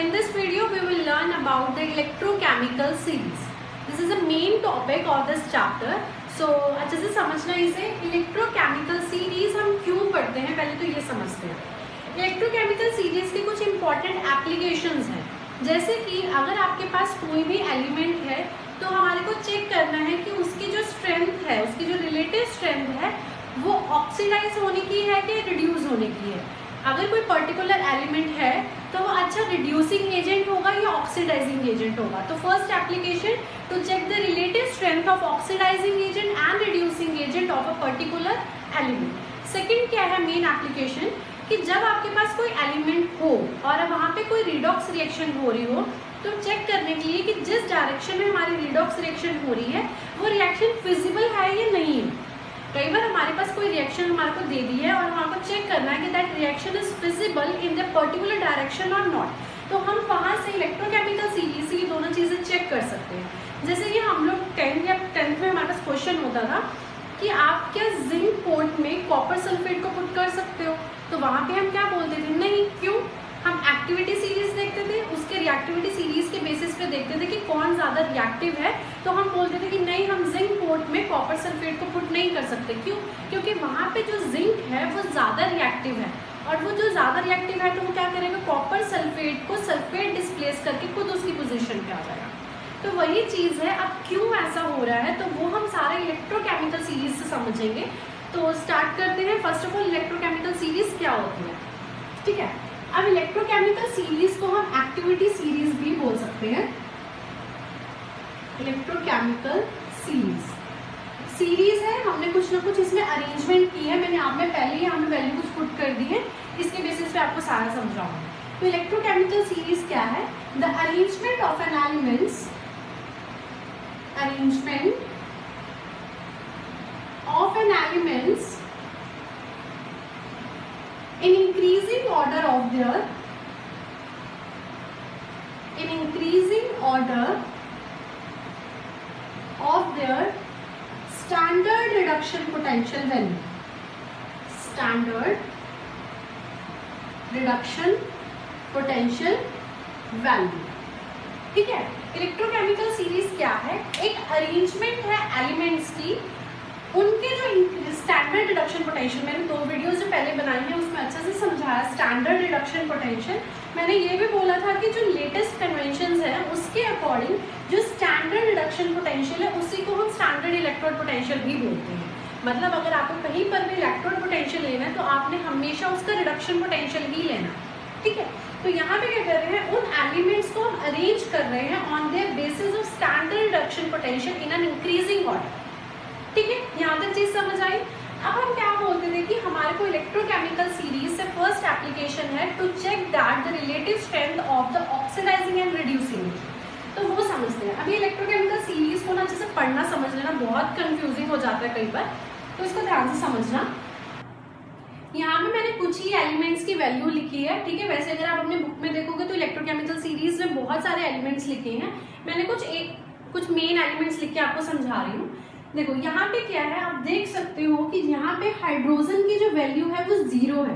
in this video we will learn about the electrochemical series. This is the main topic of this chapter. So अच्छे से समझना इसे electrochemical series हम क्यों पढ़ते हैं पहले तो ये समझते हैं. Electrochemical series के कुछ important applications हैं, जैसे कि अगर आपके पास कोई भी एलिमेंट है तो हमारे को चेक करना है कि उसकी जो स्ट्रेंथ है, उसकी जो रिलेटिव स्ट्रेंथ है वो ऑक्सीडाइज होने की है कि रिड्यूस होने की है. अगर कोई पर्टिकुलर एलिमेंट है तो वो अच्छा रिड्यूसिंग एजेंट होगा या ऑक्सीडाइजिंग एजेंट होगा. तो first application to check the relative strength of oxidising agent and reducing agent of a particular element. Second क्या है मेन एप्लीकेशन कि जब आपके पास कोई एलिमेंट हो और वहाँ पे कोई रिडॉक्स रिएक्शन हो रही हो तो चेक करने के लिए कि जिस डायरेक्शन में हमारी रिडॉक्स रिएक्शन हो रही है वो रिएक्शन फिजिबल है या नहीं है. कई बार हमारे पास कोई रिएक्शन हमारे को दे दी है और हमारे को चेक करना है कि that reaction is feasible in the particular direction और नॉट. तो हम वहाँ से इलेक्ट्रोकेमिकल सीरीज से ये दोनों चीज़ें चेक कर सकते हैं. जैसे कि हम लोग 10th में हमारे पास क्वेश्चन होता था कि आप क्या जिंक पोर्ट में कॉपर सल्फेट को पुट कर सकते हो, तो वहाँ पे हम क्या बोलते थे नहीं. क्यों? हम एक्टिविटी सीरीज देखते थे, उसके रिएक्टिविटी सीरीज के बेसिस पे देखते थे कि कौन ज़्यादा रिएक्टिव है, तो हम बोलते थे कि नहीं हम जिंक पोर्ट में कॉपर सल्फेट को पुट नहीं कर सकते. क्यों? क्योंकि वहाँ पे जो जिंक है वो ज़्यादा रिएक्टिव है और वो जो ज़्यादा रिएक्टिव है तो वो क्या करेगा, कॉपर सल्फेट को सल्फेट डिस्प्लेस करके खुद उसकी पोजीशन पे आ जाएगा. तो वही चीज़ है. अब क्यों ऐसा हो रहा है तो वो हम सारे इलेक्ट्रोकेमिकल सीरीज से समझेंगे. तो स्टार्ट करते हैं. First of all electrochemical series क्या होती है, ठीक है. अब इलेक्ट्रोकेमिकल सीरीज को हम एक्टिविटी सीरीज भी बोल सकते हैं. इलेक्ट्रोकेमिकल सीरीज है, हमने कुछ ना कुछ इसमें अरेंजमेंट की है. मैंने आप में पहले ही हमें वैल्यू कुछ पुट कर दी है, इसके बेसिस पे आपको सारा समझाऊंगा. तो इलेक्ट्रोकेमिकल सीरीज क्या है? The arrangement of an elements in increasing order of their standard reduction potential value. Standard reduction potential value. ठीक है. इलेक्ट्रोकेमिकल सीरीज क्या है? एक अरेंजमेंट है एलिमेंट्स की, उनके जो स्टैंडर्ड रिडक्शन पोटेंशियल, मैंने 2 वीडियोस जो पहले बनाई हैं उसमें अच्छे से समझाया स्टैंडर्ड रिडक्शन पोटेंशियल. मैंने ये भी बोला था कि जो लेटेस्ट कन्वेंशंस हैं उसके अकॉर्डिंग जो स्टैंडर्ड रिडक्शन पोटेंशियल है उसी को हम स्टैंडर्ड इलेक्ट्रोड पोटेंशियल भी बोलते हैं. मतलब अगर आपको कहीं पर भी इलेक्ट्रोड पोटेंशियल लेना है तो आपने हमेशा उसका रिडक्शन पोटेंशियल ही लेना, ठीक है. तो यहाँ पे क्या कर रहे हैं, उन एलिमेंट्स को हम अरेंज कर रहे हैं on their basis of standard reduction potential in an increasing order. ठीक है, यहाँ तक चीज समझ आई. अब हम क्या बोलते थे कि हमारे को इलेक्ट्रोकेमिकल सीरीज से फर्स्ट एप्लीकेशन है to check that the relative strength of the oxidising and reducing. तो वो समझते हैं. अभी इलेक्ट्रोकेमिकल सीरीज को ना अच्छे से पढ़ना समझ लेना, बहुत कंफ्यूजिंग हो जाता है कई बार, तो इसको ध्यान से समझना. यहाँ पे मैंने कुछ ही एलिमेंट्स की वैल्यू लिखी है, ठीक है. वैसे अगर आप अपने बुक में देखोगे तो इलेक्ट्रोकेमिकल सीरीज में बहुत सारे एलिमेंट्स लिखे हैं. मैंने कुछ मेन एलिमेंट्स लिख के आपको समझा रही हूँ. देखो यहाँ पे क्या है, आप देख सकते हो कि यहाँ पे हाइड्रोजन की जो वैल्यू है वो 0 है,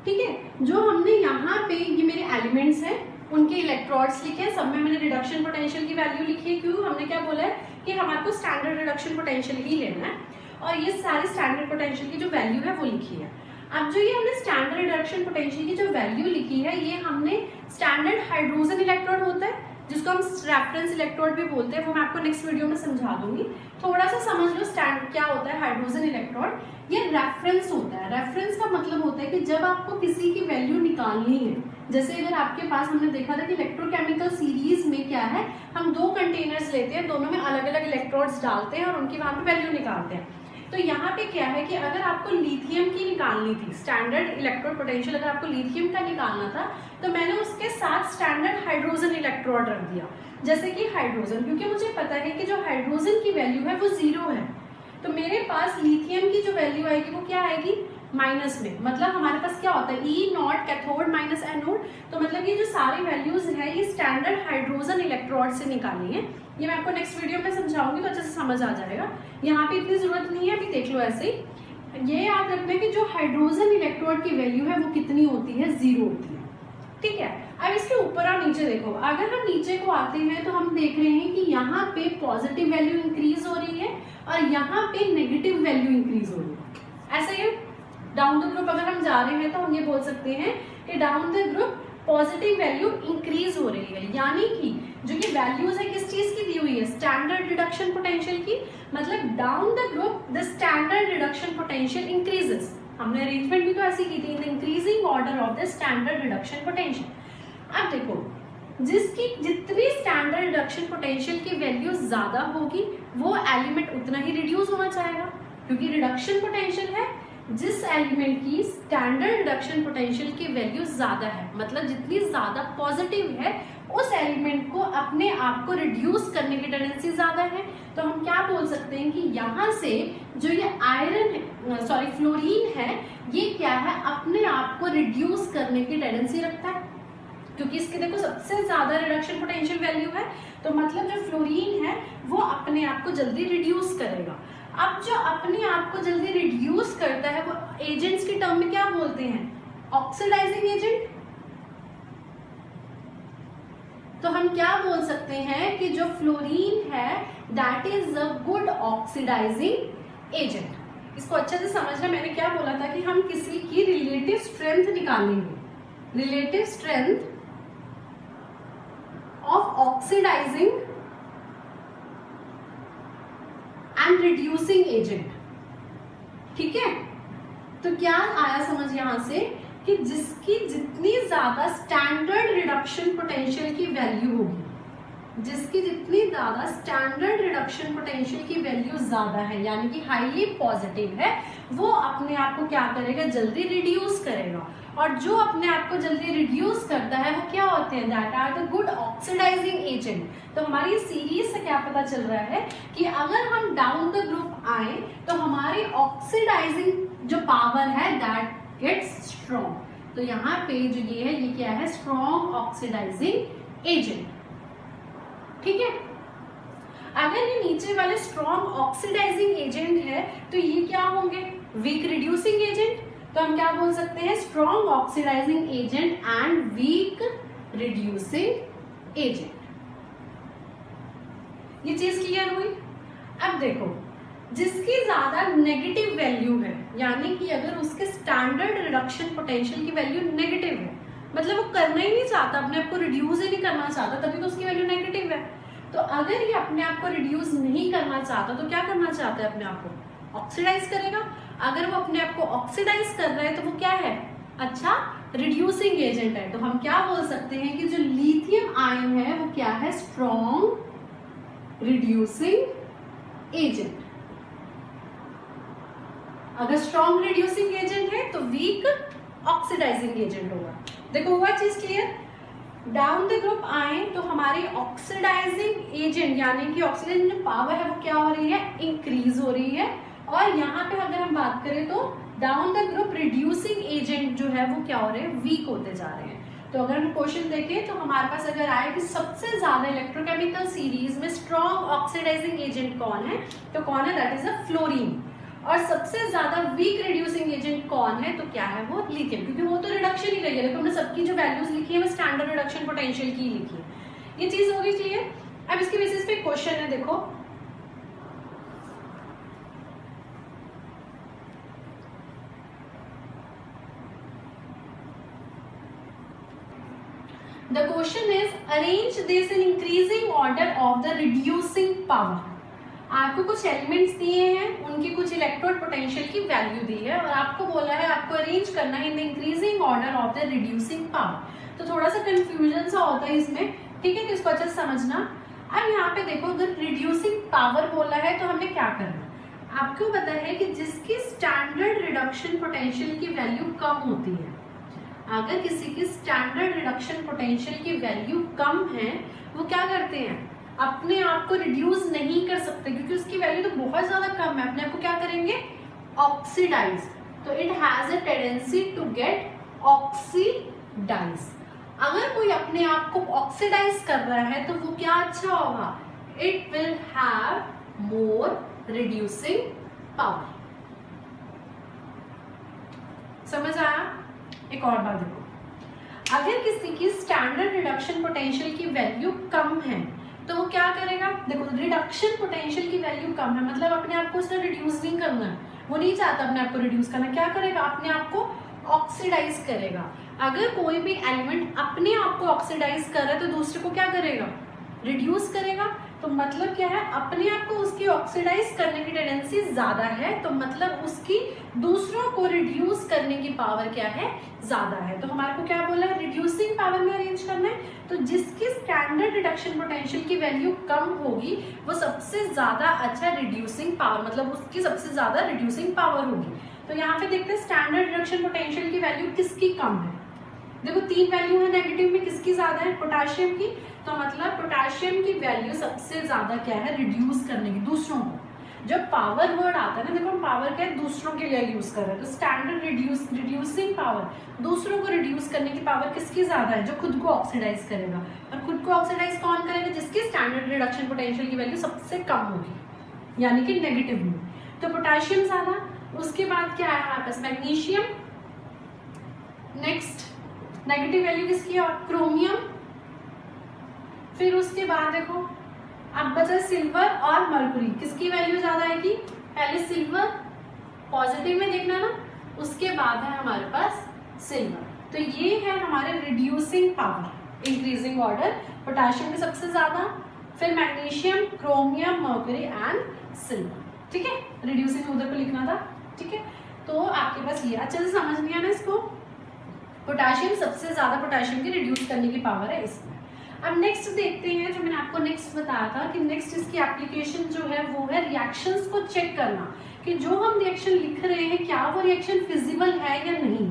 ठीक है. जो हमने यहाँ पे ये मेरे एलिमेंट्स हैं उनके इलेक्ट्रोड्स लिखे हैं, सब में मैंने रिडक्शन पोटेंशियल की वैल्यू लिखी है. क्यों? हमने क्या बोला है कि हमारे को स्टैंडर्ड रिडक्शन पोटेंशियल ही लेना है और ये सारे स्टैंडर्ड पोटेंशियल की जो वैल्यू है वो लिखी है. अब जो ये हमने स्टैंडर्ड रिडक्शन पोटेंशियल की जो वैल्यू लिखी है ये हमने स्टैंडर्ड हाइड्रोजन इलेक्ट्रोड होता है जिसको हम रेफरेंस इलेक्ट्रोड भी बोलते हैं, वो मैं आपको नेक्स्ट वीडियो में समझा दूंगी. थोड़ा सा समझ लो स्टैंड क्या होता है. हाइड्रोजन इलेक्ट्रोड ये रेफरेंस होता है. रेफरेंस का मतलब होता है कि जब आपको किसी की वैल्यू निकालनी है, जैसे अगर आपके पास हमने देखा था कि इलेक्ट्रोकेमिकल सीरीज में क्या है, हम 2 कंटेनर्स लेते हैं, दोनों में अलग अलग इलेक्ट्रोड्स डालते हैं और उनकी वहां पे वैल्यू निकालते हैं. तो यहाँ पे क्या है कि अगर आपको लिथियम की निकालनी थी, स्टैंडर्ड इलेक्ट्रोड पोटेंशियल अगर आपको लिथियम का निकालना था तो मैंने उसके साथ स्टैंडर्ड हाइड्रोजन इलेक्ट्रोड रख दिया. जैसे कि हाइड्रोजन, क्योंकि मुझे पता है कि जो हाइड्रोजन की वैल्यू है वो 0 है, तो मेरे पास लिथियम की जो वैल्यू आएगी वो क्या आएगी, माइनस में. मतलब हमारे पास क्या होता है, E0 कैथोड माइनस एनोड. तो मतलब ये जो सारी वैल्यूज है ये स्टैंडर्ड हाइड्रोजन इलेक्ट्रोड से निकाली है. ये मैं आपको नेक्स्ट वीडियो में समझाऊंगी तो अच्छे से समझ आ जाएगा. यहाँ पे इतनी जरूरत नहीं है, अभी देख लो ऐसे ही. ये याद रखना है कि जो हाइड्रोजन इलेक्ट्रोड की वैल्यू है वो कितनी होती है, 0 होती है, ठीक है. अब इसके ऊपर और नीचे देखो, अगर हम नीचे को आते हैं तो हम देख रहे हैं कि यहाँ पे पॉजिटिव वैल्यू इंक्रीज हो रही है और यहाँ पे नेगेटिव वैल्यू इंक्रीज हो रही है। ऐसा ही डाउन द ग्रुप अगर हम जा रहे हैं तो हम ये बोल सकते हैं कि down the group positive value increase हो रही है, यानी कि जो ये वैल्यूज है किस चीज की दी हुई है, स्टैंडर्ड रिडक्शन पोटेंशियल की। मतलब down the group the standard reduction potential increases. हमने अरेंजमेंट भी तो ऐसी की थी, in increasing order of the standard reduction potential. अब देखो, जिसकी जितनी स्टैंडर्ड रिडक्शन पोटेंशियल की वैल्यू ज्यादा होगी वो एलिमेंट उतना ही रिड्यूस होना चाहेगा, क्योंकि रिडक्शन पोटेंशियल है जिस एलिमेंट की स्टैंडर्ड रिडक्शन पोटेंशियल की वैल्यू ज्यादा है, मतलब जितनी ज्यादा पॉजिटिव है उस एलिमेंट को अपने आप को रिड्यूस करने की टेंडेंसी ज्यादा है। तो हम क्या बोल सकते हैं कि यहाँ से जो ये फ्लोरीन है ये क्या है, अपने आप को रिड्यूस करने की टेंडेंसी रखता है, क्योंकि इसके देखो सबसे ज्यादा रिडक्शन पोटेंशियल वैल्यू है, तो मतलब जो फ्लोरीन है वो अपने आप को जल्दी रिड्यूस करेगा। अब जो अपने आप को जल्दी रिड्यूस करता है वो एजेंट्स की टर्म में क्या बोलते हैं, ऑक्सीडाइजिंग एजेंट। तो हम क्या बोल सकते हैं कि जो फ्लोरीन है that is a good oxidising agent. इसको अच्छे से समझना, मैंने क्या बोला था कि हम किसी की रिलेटिव स्ट्रेंथ निकालेंगे, relative strength of oxidising and reducing agent. ठीक है, तो क्या आया समझ यहां से कि जिसकी जितनी ज्यादा स्टैंडर्ड रिडक्शन पोटेंशियल की वैल्यू होगी, जिसकी जितनी ज्यादा स्टैंडर्ड रिडक्शन पोटेंशियल की वैल्यू ज्यादा है यानी कि हाईली पॉजिटिव है, वो अपने आप को क्या करेगा, जल्दी रिड्यूस करेगा। और जो अपने आप को जल्दी रिड्यूस करता है वो क्या होते हैं, that are the good oxidising agent. तो हमारी सीरीज से क्या पता चल रहा है कि अगर हम डाउन द ग्रुप आए तो हमारी ऑक्सीडाइजिंग जो पावर है दैट गेट्स स्ट्रॉन्ग। तो यहाँ पे जो ये है ये क्या है, स्ट्रॉन्ग ऑक्सीडाइजिंग एजेंट। ठीक है, अगर ये नीचे वाले स्ट्रॉन्ग ऑक्सीडाइजिंग एजेंट है तो ये क्या होंगे, वीक रिड्यूसिंग एजेंट। तो हम क्या बोल सकते हैं, strong oxidising agent and weak reducing agent. ये चीज क्लियर हुई। अब देखो, जिसकी ज्यादा नेगेटिव वैल्यू है, यानी कि अगर उसके स्टैंडर्ड रिडक्शन पोटेंशियल की वैल्यू नेगेटिव है, मतलब वो करना ही नहीं चाहता, अपने आप को रिड्यूस ही नहीं करना चाहता, तभी तो उसकी वैल्यू नेगेटिव है। तो अगर ये अपने आप को रिड्यूस नहीं करना चाहता तो क्या करना चाहता है, अपने आप को ऑक्सीडाइज करेगा। अगर वो अपने आप को ऑक्सीडाइज कर रहा है तो वो क्या है, अच्छा रिड्यूसिंग एजेंट है। तो हम क्या बोल सकते हैं कि जो लिथियम आयन है वो क्या है, स्ट्रॉन्ग रिड्यूसिंग एजेंट। अगर स्ट्रॉन्ग रिड्यूसिंग एजेंट है तो वीक ऑक्सीडाइजिंग एजेंट होगा। देखो हुआ चीज क्लियर। डाउन द ग्रुप आए तो हमारी ऑक्सीडाइजिंग एजेंट यानी कि ऑक्सीडाइजिंग जो पावर है वो क्या हो रही है, इंक्रीज हो रही है। और यहाँ पे अगर हम बात करें तो down the group reducing agent जो है वो क्या हो रहे हैं, वीक होते जा रहे हैं। तो अगर हम क्वेश्चन देखें तो हमारे पास अगर आए कि सबसे ज्यादा इलेक्ट्रोकेमिकल सीरीज में स्ट्रॉन्ग ऑक्सीडाइजिंग एजेंट कौन है, तो कौन है, दैट इज अ फ्लोरीन। और सबसे ज्यादा वीक रिड्यूसिंग एजेंट कौन है, तो क्या है वो, लिथियम, क्योंकि वो तो रिडक्शन ही रही है। देखो हमने सबकी जो वैल्यूज लिखी है वो स्टैंडर्ड रिडक्शन पोटेंशियल की लिखी है। ये चीज होगी क्लियर। अब इसके बेसिस पे क्वेश्चन है, देखो the question is arrange this in increasing order of the reducing power. आपको कुछ एलिमेंट्स दिए हैं, उनकी कुछ इलेक्ट्रोड पोटेंशियल की वैल्यू दी है और आपको बोला है आपको अरेंज करना है in the increasing order of the reducing power. तो थोड़ा सा कंफ्यूजन सा होता है इसमें, ठीक है, तो इसको अच्छे से समझना। अब यहाँ पे देखो, अगर रिड्यूसिंग पावर बोला है तो हमें क्या करना, आपको पता है कि जिसकी स्टैंडर्ड रिडक्शन पोटेंशियल की वैल्यू कम होती है, अगर किसी की स्टैंडर्ड रिडक्शन पोटेंशियल की वैल्यू कम है, वो क्या करते हैं, अपने आप को रिड्यूस नहीं कर सकते क्योंकि उसकी वैल्यू तो बहुत ज्यादा कम है, अपने आप को क्या करेंगे, ऑक्सीडाइज। तो it has a tendency to get oxidise. अगर कोई अपने आप को ऑक्सीडाइज कर रहा है तो वो क्या अच्छा होगा, it will have more reducing power. समझ आया। एक और बात देखो, अगर किसी की स्टैंडर्ड रिडक्शन पोटेंशियल की वैल्यू कम है तो वो क्या करेगा, देखो रिडक्शन पोटेंशियल की वैल्यू कम है मतलब अपने आप को उसने रिड्यूस नहीं करना है, वो नहीं चाहता अपने आप को रिड्यूस करना, क्या करेगा अपने आप को ऑक्सीडाइज करेगा। अगर कोई भी एलिमेंट अपने आप को ऑक्सीडाइज कर रहा है तो दूसरे को क्या करेगा, रिड्यूस करेगा। तो मतलब क्या है, अपने आप को उसकी ऑक्सीडाइज करने की टेंडेंसी ज्यादा है, तो मतलब उसकी दूसरों को रिड्यूस करने की पावर क्या है, ज्यादा है। तो हमारे को क्या बोला है, रिड्यूसिंग पावर में अरेंज करना है। तो जिसकी स्टैंडर्ड रिडक्शन पोटेंशियल की वैल्यू कम होगी वो सबसे ज्यादा अच्छा रिड्यूसिंग पावर, मतलब उसकी सबसे ज्यादा रिड्यूसिंग पावर होगी। तो यहाँ पे देखते हैं स्टैंडर्ड रिडक्शन पोटेंशियल की वैल्यू किसकी कम है। देखो 3 वैल्यू है नेगेटिव में, किसकी ज्यादा है, पोटेशियम की। तो मतलब पोटेशियम की वैल्यू सबसे ज्यादा क्या है, रिड्यूस करने की, दूसरों को। जब पावर वर्ड आता है ना, देखो हम पावर क्या है, दूसरों के लिए यूज कर रहे हैं, तो स्टैंडर्ड रिड्यूसिंग पावर, दूसरों को रिड्यूस करने की पावर किसकी ज्यादा है, जो खुद को ऑक्सीडाइज करेगा। और खुद को ऑक्सीडाइज कौन करेगा, जिसकी स्टैंडर्ड रिडक्शन पोटेंशियल की वैल्यू सबसे कम होगी, यानी कि नेगेटिव में। तो पोटेशियम ज्यादा, उसके बाद क्या है हमारे पास, मैग्नीशियम, नेक्स्ट नेगेटिव वैल्यू किसकी है, और क्रोमियम। फिर उसके बाद देखो अब बचा सिल्वर और मरकुरी, किसकी वैल्यू ज्यादा आएगी, पहले सिल्वर, पॉजिटिव में देखना ना, उसके बाद है हमारे पास सिल्वर। तो ये है हमारे reducing power, increasing order, potassium में सबसे ज्यादा, फिर magnesium, chromium, Mercury and silver. ठीक है, रिड्यूसिंग उधर को लिखना था। ठीक है, तो आपके पास ये अच्छे से समझ नहीं आना इसको, पोटेशियम सबसे ज्यादा पोटेशियम की रिड्यूस करने की पावर है इसमें। अब नेक्स्ट देखते हैं, जो मैंने आपको नेक्स्ट बताया था कि नेक्स्ट इसकी एप्लीकेशन जो है वो है रिएक्शंस को चेक करना, कि जो हम रिएक्शन लिख रहे हैं क्या वो रिएक्शन फिजिबल है या नहीं।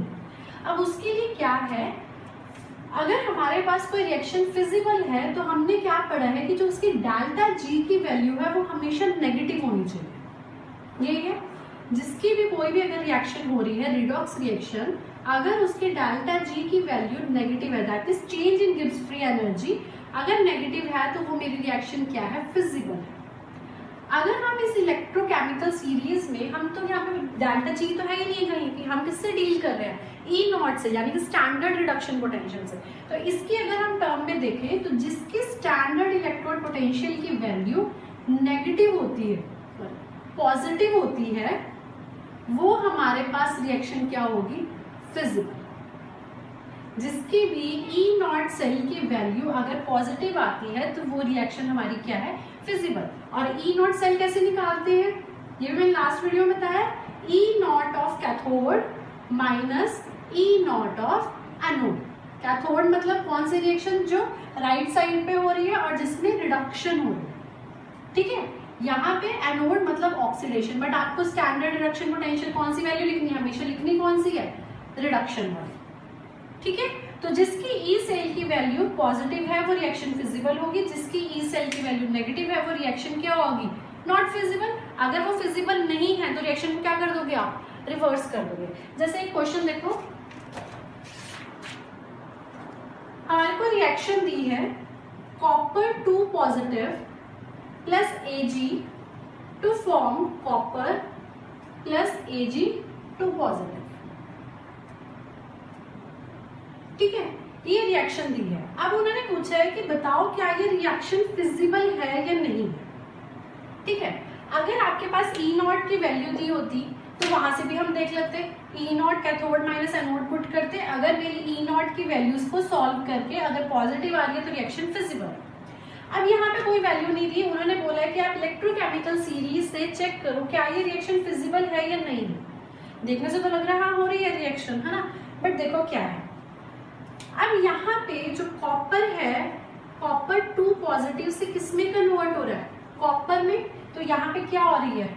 अब उसके लिए क्या है, अगर हमारे पास कोई रिएक्शन फिजिबल है तो हमने क्या पढ़ा है कि जो उसकी डेल्टा जी की वैल्यू है वो हमेशा नेगेटिव होनी चाहिए। ये है, जिसकी भी कोई भी अगर रिएक्शन हो रही है, रिडॉक्स रिएक्शन, अगर उसके डेल्टा जी की वैल्यू नेगेटिव है, that is change in Gibbs free energy, अगर नेगेटिव है तो वो मेरी रिएक्शन क्या है, फिजिबल है। अगर हम इस इलेक्ट्रोकेमिकल सीरीज में, हम तो यहाँ पे डेल्टा जी तो है ही नहीं कहीं कि हम किससे डील कर रहे हैं, ई नॉट से, यानी कि स्टैंडर्ड रिडक्शन पोटेंशियल से। तो इसकी अगर हम टर्म में देखें तो जिसकी स्टैंडर्ड इलेक्ट्रोड पोटेंशियल की वैल्यू नेगेटिव होती है, पॉजिटिव होती है, वो हमारे पास रिएक्शन क्या होगी, फिजिबल। जिसकी भी ई नॉट सेल की वैल्यू अगर पॉजिटिव आती है तो वो रिएक्शन हमारी क्या है, फिजिबल। और ई नॉट सेल कैसे निकालते हैं, ये मैंने लास्ट वीडियो में बताया, E naught of cathode minus E naught of anode. Cathode मतलब कौन सी रिएक्शन, जो राइट साइड पे हो रही है और जिसमें रिडक्शन हो रही है। ठीक है, यहाँ पे एनोड मतलब ऑक्सीडेशन, बट आपको स्टैंडर्ड रिडक्शन पोटेंशियल कौन सी वैल्यू लिखनी है, हमेशा लिखनी कौन सी है, रिडक्शन वाली। ठीक है, तो जिसकी ई सेल की वैल्यू पॉजिटिव है वो रिएक्शन फिजिबल होगी, जिसकी ई सेल की वैल्यू नेगेटिव है वो रिएक्शन क्या होगी, नॉट फिजिबल। अगर वो फिजिबल नहीं है तो रिएक्शन को क्या कर दोगे आप, रिवर्स कर दोगे। जैसे एक क्वेश्चन देखो, हमारे को रिएक्शन दी है copper 2 positive plus Ag to form copper plus Ag2 positive. ठीक है, ये रिएक्शन दी है। अब उन्होंने पूछा है कि बताओ क्या ये रिएक्शन फिजिबल है या नहीं है। ठीक है, अगर आपके पास ई नॉट की वैल्यू दी होती तो वहां से भी हम देख लेते, E naught cathode minus anode put करते, अगर मेरी ई नॉट की वैल्यूज को सॉल्व करके अगर पॉजिटिव आ रही है तो रिएक्शन फिजिबल है। अब यहाँ पे कोई वैल्यू नहीं दी, उन्होंने बोला है कि आप इलेक्ट्रोकेमिकल सीरीज से चेक करो क्या ये रिएक्शन फिजिबल है या नहीं है। देखने से तो लग रहा है हाँ हो रही है रिएक्शन, है ना, बट देखो क्या है। अब यहाँ पे जो कॉपर है, कॉपर 2 पॉजिटिव से किसमें कन्वर्ट हो रहा है, कॉपर में। तो यहाँ पे क्या हो रही है,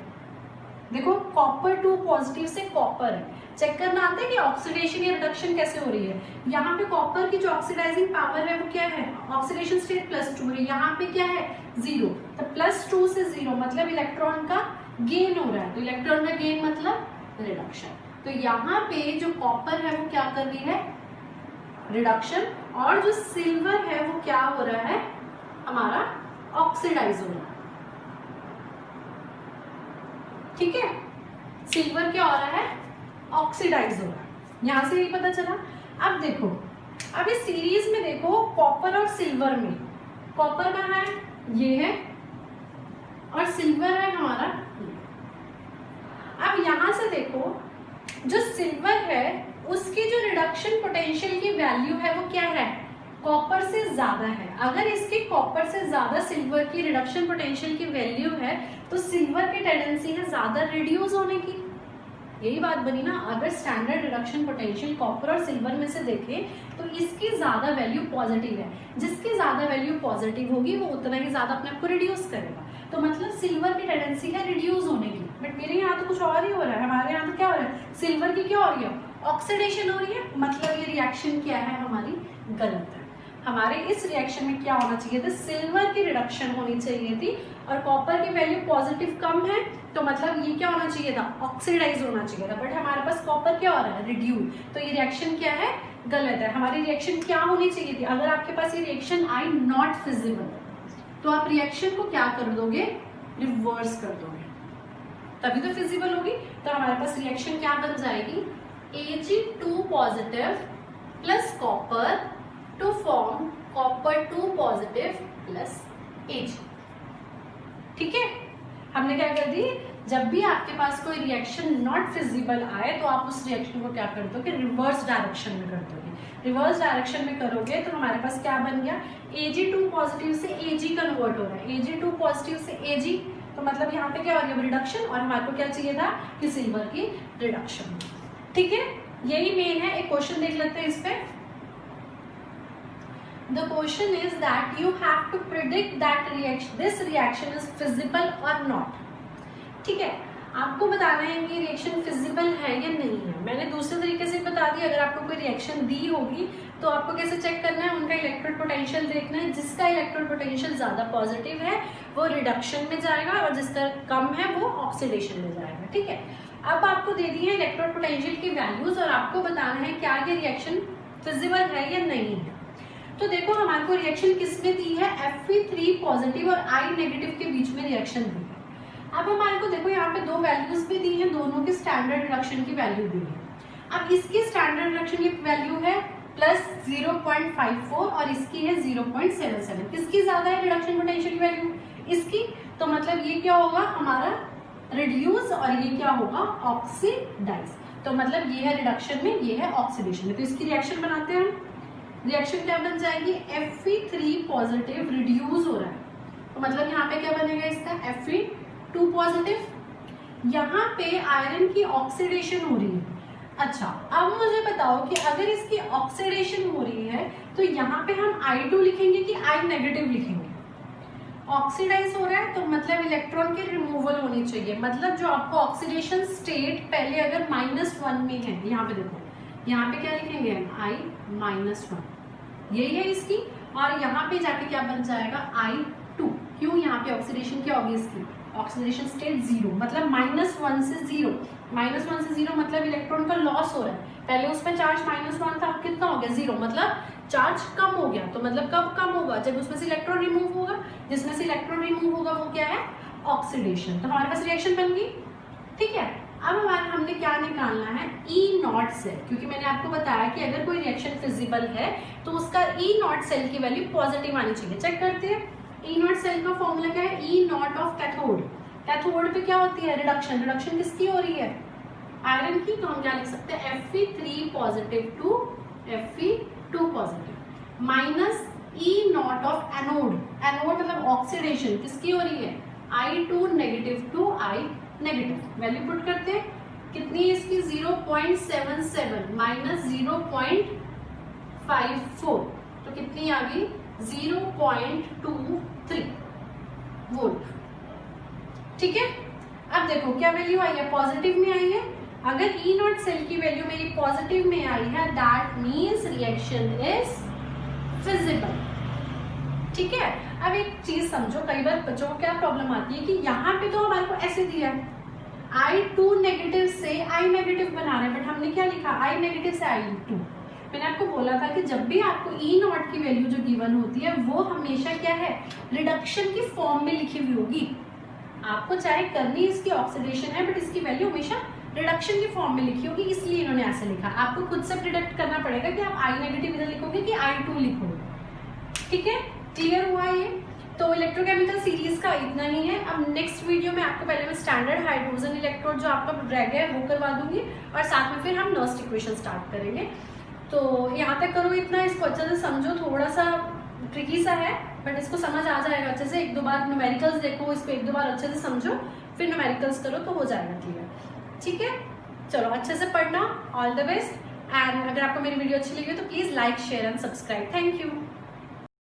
देखो कॉपर 2 पॉजिटिव से कॉपर है, चेक करना आता है कि ऑक्सीडेशन या रिडक्शन कैसे हो रही है। यहाँ पे कॉपर की जो ऑक्सीडाइजिंग पावर है वो क्या है, ऑक्सीडेशन स्टेट +2 है, यहाँ पे क्या है 0, तो +2 से 0 मतलब इलेक्ट्रॉन का गेन हो रहा है, तो इलेक्ट्रॉन का गेन मतलब रिडक्शन। तो यहाँ पे जो कॉपर है वो क्या कर रही है, रिडक्शन, और जो सिल्वर है वो क्या हो रहा है, हमारा ऑक्सीडाइज हो रहा है। ठीक है, सिल्वर क्या हो रहा है, ऑक्सीडाइज हो रहा है, यहां से ये पता चला। अब देखो, अब इस सीरीज में देखो कॉपर और सिल्वर में, कॉपर कहाँ है, ये है, और सिल्वर है हमारा। अब यहां से देखो जो सिल्वर है उसकी जो रिडक्शन पोटेंशियल की वैल्यू है वो क्या है, कॉपर से ज्यादा है। अगर इसकी कॉपर से ज्यादा सिल्वर की रिडक्शन पोटेंशियल की वैल्यू है तो सिल्वर की टेंडेंसी है ज्यादा रिड्यूस होने की। यही बात बनी ना, अगर स्टैंडर्ड रिडक्शन पोटेंशियल कॉपर और सिल्वर में से देखें तो इसकी ज्यादा वैल्यू पॉजिटिव है, जिसकी ज्यादा वैल्यू पॉजिटिव होगी वो उतना ही ज्यादा अपने आप को रिड्यूस करेगा। तो मतलब सिल्वर की टेंडेंसी है रिड्यूस होने की, बट मेरे यहाँ तो कुछ और ही हो रहा है। हमारे यहाँ तो क्या हो रहा है, सिल्वर की क्या हो रही है, ऑक्सीडेशन हो रही है। मतलब ये रिएक्शन क्या है हमारी, गलत है। हमारे इस रिएक्शन में क्या होना चाहिए था, सिल्वर की रिडक्शन होनी चाहिए थी, और कॉपर की वैल्यू पॉजिटिव कम है तो मतलब ये क्या होना चाहिए था, ऑक्सीडाइज होना चाहिए था। बट हमारे पास कॉपर क्या हो रहा है, रिड्यूस, तो ये रिएक्शन क्या है, गलत है। हमारी रिएक्शन क्या होनी चाहिए थी, अगर आपके पास ये रिएक्शन आई नॉट फिजिबल तो आप रिएक्शन को क्या कर दोगे, रिवर्स कर दोगे, तभी तो फिजिबल होगी। तो हमारे पास रिएक्शन क्या बन जाएगी, Ag2 positive plus copper two form copper 2 positive plus Ag। ठीक है, हमने क्या कर दी, जब भी आपके पास कोई रिएक्शन नॉट फिजिबल आए तो आप उस रिएक्शन को क्या कर दोगे, रिवर्स डायरेक्शन में कर दोगे। रिवर्स डायरेक्शन में करोगे तो हमारे पास क्या बन गया, Ag2 पॉजिटिव से Ag कन्वर्ट हो रहा है, Ag2 पॉजिटिव से Ag, तो मतलब यहाँ पे क्या हो रही है, रिडक्शन, और हमारे को क्या चाहिए था कि सिल्वर की रिडक्शन। ठीक है, यही मेन है। एक क्वेश्चन देख लेते हैं इस पे। The question is that you have to predict that this reaction is feasible or not। ठीक है, आपको बताना है कि रिएक्शन फिजिबल है या नहीं है। मैंने दूसरे तरीके से बता दिया, अगर आपको कोई रिएक्शन दी होगी तो आपको कैसे चेक करना है, उनका इलेक्ट्रोड पोटेंशियल देखना है। जिसका इलेक्ट्रोड पोटेंशियल ज्यादा पॉजिटिव है वो रिडक्शन में जाएगा, और जिसका कम है वो ऑक्सीडेशन में जाएगा। ठीक है, अब आपको दे दी है इलेक्ट्रोड पोटेंशियल की वैल्यूज, और आपको बताना है क्या ये रिएक्शन फिजिबल है या नहीं है। तो देखो हमारे को रिएक्शन किसमें दी है, Fe3 पॉजिटिव और I नेगेटिव के बीच में रिएक्शन दी है। अब हमारे को देखो यहाँ पे दो वैल्यूज भी दी है, दोनों की स्टैंडर्ड रिडक्शन की वैल्यू दी है। अब इसकी स्टैंडर्ड रिडक्शन की वैल्यू है प्लस 0.54 और इसकी है 0.77। किसकी ज्यादा है रिडक्शन पोटेंशियल की वैल्यू, इसकी। तो मतलब ये क्या होगा हमारा रिड्यूस, और ये क्या होगा ऑक्सीडाइज। तो मतलब ये है रिडक्शन में, ये है ऑक्सीडेशन में। तो इसकी रिएक्शन बनाते हैं हम। रिएक्शन क्या बन जाएगी, Fe3 पॉजिटिव रिड्यूस हो रहा है, तो मतलब यहाँ पे क्या बनेगा इसका, Fe2 पॉजिटिव। यहाँ पे आयरन की ऑक्सीडेशन हो रही है। अच्छा, अब मुझे बताओ कि अगर इसकी ऑक्सीडेशन हो रही है तो यहाँ पे हम I2 लिखेंगे कि I नेगेटिव लिखेंगे। ऑक्सीडाइज हो रहा है तो मतलब इलेक्ट्रॉन की रिमूवल होनी चाहिए। मतलब जो आपको ऑक्सीडेशन स्टेट पहले अगर -1 में है, यहाँ पे देखो, यहाँ पे क्या लिखेंगे हम, I-1, यही है इसकी, और यहाँ पे जाके क्या बन जाएगा I2। क्यों, यहाँ पे ऑक्सीडेशन क्या होगी इसकी, ऑक्सीडेशन स्टेट 0, मतलब -1 से 0, -1 से 0 मतलब इलेक्ट्रॉन का लॉस हो रहा है। पहले उसमें चार्ज -1 था, अब कितना हो गया 0, मतलब चार्ज कम हो गया। तो मतलब कब कम होगा, जब उसमें से इलेक्ट्रॉन रिमूव होगा। जिसमें से इलेक्ट्रॉन रिमूव होगा वो क्या है, ऑक्सीडेशन। तो हमारे पास रिएक्शन बन गई। ठीक है, अब हमारे हमने क्या निकालना है, E0 सेल, क्योंकि मैंने आपको बताया कि अगर कोई रिएक्शन फिजिबल है तो उसका E0 सेल की वैल्यू पॉजिटिव आनी चाहिए। चेक करते हैं, E0 सेल का फॉर्मूला क्या है, E0 ऑफ कैथोड। कैथोड पे क्या होती है, रिडक्शन। रिडक्शन किसकी हो रही है, आयरन की। तो हम क्या लिख सकते हैं, Fe3 positive to Fe2 positive minus E0 of anode. Anode मतलब ऑक्सीडेशन किसकी हो रही है, I2 negative to I negative. Value put करते हैं, कितनी है इसकी 0.77 माइनस 0.54, तो कितनी आ गई 0.23 वोल्ट। ठीक है, अब देखो क्या वैल्यू आई है, पॉजिटिव में आई है। अगर E0 सेल की वैल्यू मेरी पॉजिटिव में आई है, that means reaction is feasible. ठीक है, अब एक चीज समझो, कई बार बच्चों को क्या प्रॉब्लम आती है कि यहाँ पे तो हमारे को ऐसे दिया है, I2 नेगेटिव से I नेगेटिव बना रहे हैं, बट हमने क्या लिखा, I नेगेटिव से I2। मैंने आपको बोला था कि जब भी आपको E0 की वैल्यू जो गिवन होती है वो हमेशा क्या है, रिडक्शन की फॉर्म में लिखी हुई होगी। आपको चाहे करनी इसकी ऑक्सीडेशन है, बट इसकी वैल्यू हमेशा रिडक्शन की फॉर्म में लिखी होगी, इसलिए इन्होंने ऐसे लिखा। आपको खुद से प्रिडिक्ट करना पड़ेगा कि आप I नेगेटिव इधर लिखोगे कि I2 लिखोगे। ठीक है, क्लियर हुआ ये? तो इलेक्ट्रोकेमिकल सीरीज का इतना ही है। अब नेक्स्ट वीडियो में आपको पहले मैं स्टैंडर्ड हाइड्रोजन इलेक्ट्रोड जो आपका रह गया है वो करवा दूंगी, और साथ में फिर हम नर्स्ट इक्वेशन स्टार्ट करेंगे। तो यहाँ तक करो इतना, इसको अच्छे से समझो, थोड़ा सा ट्रिकी सा है बट इसको समझ आ जाएगा अच्छे से। एक दो बार न्यूमेरिकल्स देखो, इसको एक दो बार अच्छे से समझो, फिर न्यूमेरिकल्स करो तो हो जाएगा क्लियर। ठीक है, चलो अच्छे से पढ़ना, ऑल द बेस्ट। एंड अगर आपको मेरी वीडियो अच्छी लगी हो तो please like, share and subscribe. Thank you.